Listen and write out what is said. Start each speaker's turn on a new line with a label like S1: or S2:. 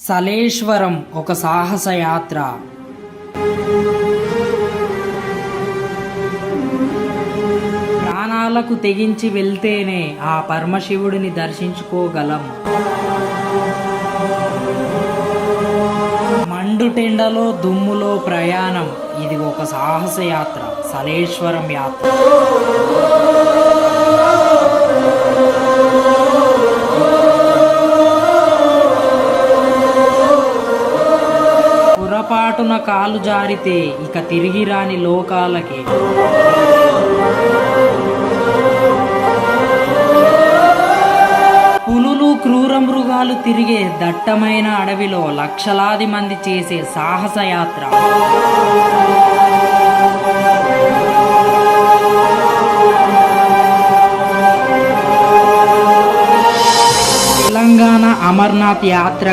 S1: సలేశ్వరం ఒక సాహస యాత్ర. ప్రాణాలకు తెగించి వెళ్తేనే ఆ పరమశివుడిని దర్శించుకోగలం. మండుటెండలో దుమ్ములో ప్రయాణం. ఇది ఒక సాహస యాత్ర, సలేశ్వరం యాత్ర. పొరపాటున కాలు జారితే ఇక తిరిగి రాని లోకాలకి. పులులు క్రూర మృగాలు తిరిగే దట్టమైన అడవిలో లక్షలాది మంది చేసే సాహస యాత్ర. తెలంగాణ అమర్నాథ్ యాత్ర